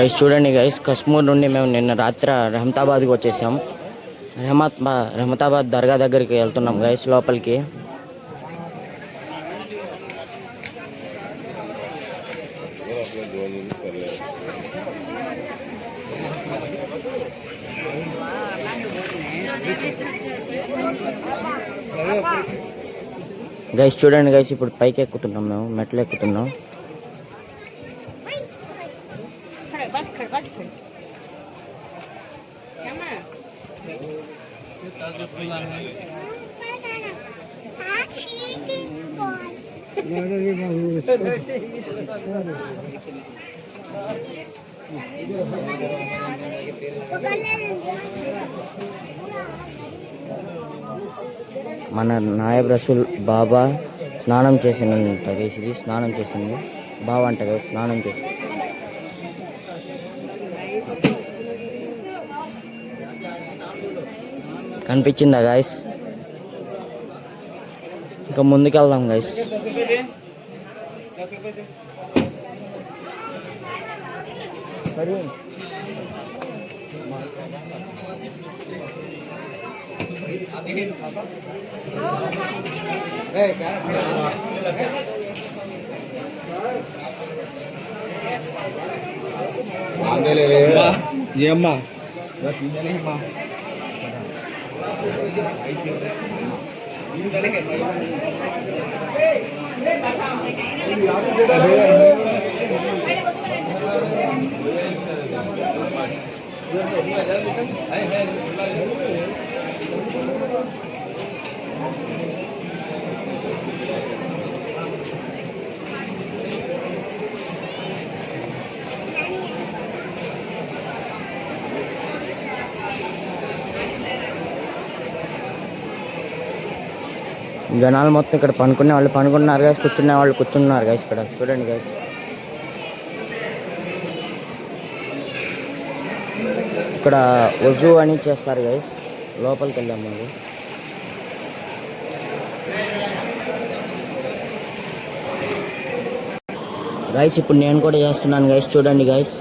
Guys చూడండి guys, Kashmir నుండి మేము నిన్న రాత్రి రహమతాబాద్కి వచ్చేసాం. రహమతాబాద్ దర్గా దగ్గరికి వెళ్తున్నాం గైస్, లోపలికి. గైస్ చూడండి గైస్, ఇప్పుడు పైకి ఎక్కుతున్నాం, మేము మెట్లు ఎక్కుతున్నాం. మన నాయబ్ రసూల్ బాబా స్నానం చేసిందంట గైస్. ఇది స్నానం చేసింది బాబా అంట గైస్, స్నానం చేసి. కనిపించిందా గైస్? ఇంకా ముందుకెళ్దాం గైస్. జనాలు మొత్తం ఇక్కడ పనుకునే వాళ్ళు పనుకున్నారు గైస్, కూర్చునే వాళ్ళు కూర్చున్నారు గైస్. ఇక్కడ చూడండి గైస్, ఇక్కడ వజూ అని చేస్తారు గైస్. లోపలికి వెళ్ళాము మరి. గైస్ ఇప్పుడు నేను కూడా చేస్తున్నాను గైస్, చూడండి గైస్.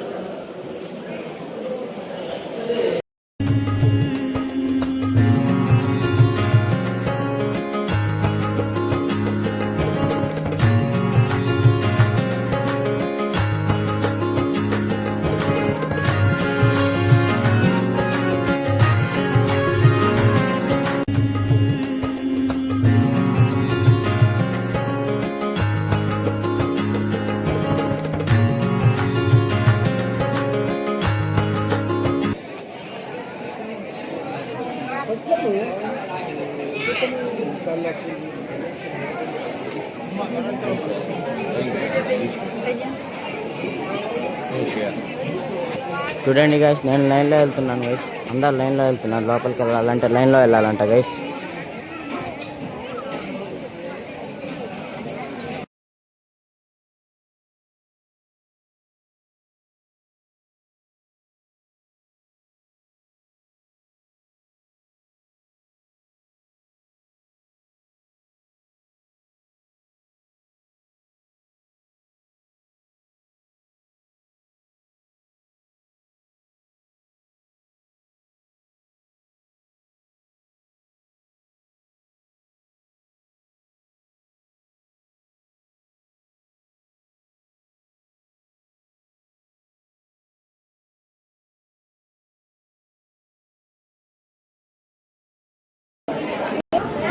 చూడండి గైస్, నేను లైన్లో వెళ్తున్నాను గైస్. అందరు లైన్లో వెళ్తున్నారు. లోపలికి వెళ్ళాలంటే లైన్లో వెళ్ళాలంట గైస్.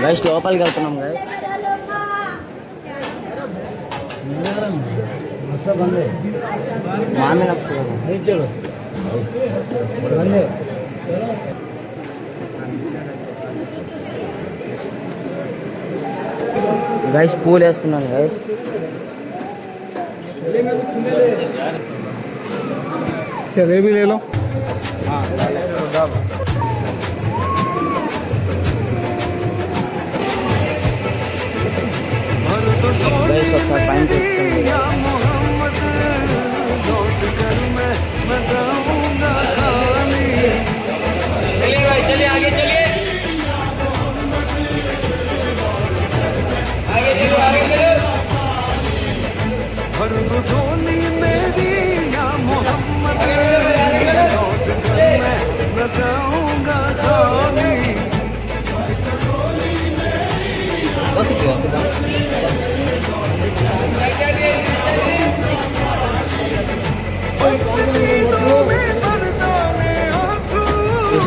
గైస్ లోపలికి వెళ్తున్నాం గైస్. గైస్ పూలు వేస్తున్నాను గైస్. भी ले लो। गैस ఒకసారి పైన चलिए भाई, चलिए आगे, चलिए आगे, चलो आगे, चलो।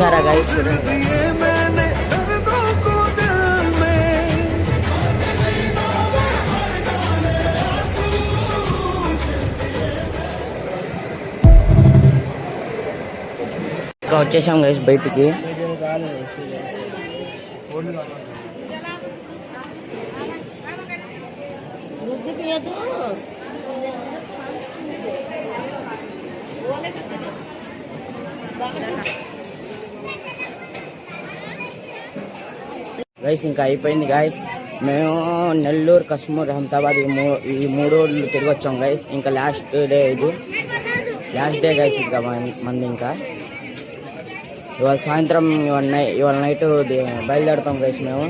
చూసారా గైస్? ఇంకా వచ్చేసాం గైస్ బయటికి. గైస్ ఇంకా అయిపోయింది గైస్. మేము నెల్లూరు, కశ్మూర్, అహ్మదాబాద్ ఈ మూడు రోజులు తిరిగి వచ్చాం గైస్. ఇంకా లాస్ట్ డే ఇది, లాస్ట్ డే గైస్. ఇంకా మంది ఇంకా ఇవాళ సాయంత్రం ఇవాళ నైట్ బయలుదేరుతాం గైస్ మేము.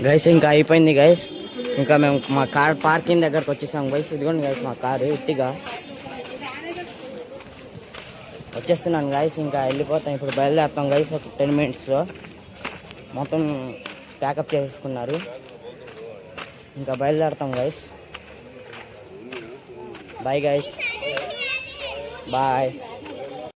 గైస్ ఇంకా అయిపోయింది గైస్. ఇంకా మేము మా కార్ పార్కింగ్ దగ్గరకు వచ్చేసాం గైస్. ఇదిగోండి గైస్ మా కారు ఎట్టిగా వచ్చేస్తున్నాను గైస్. ఇంకా వెళ్ళిపోతాం, ఇప్పుడు బయలుదేరుతాం గైస్. ఒక 10 minutesలో మొత్తం ప్యాకప్ చేసుకున్నారు. ఇంకా బయలుదేరుతాం గైస్. Bye guys, bye.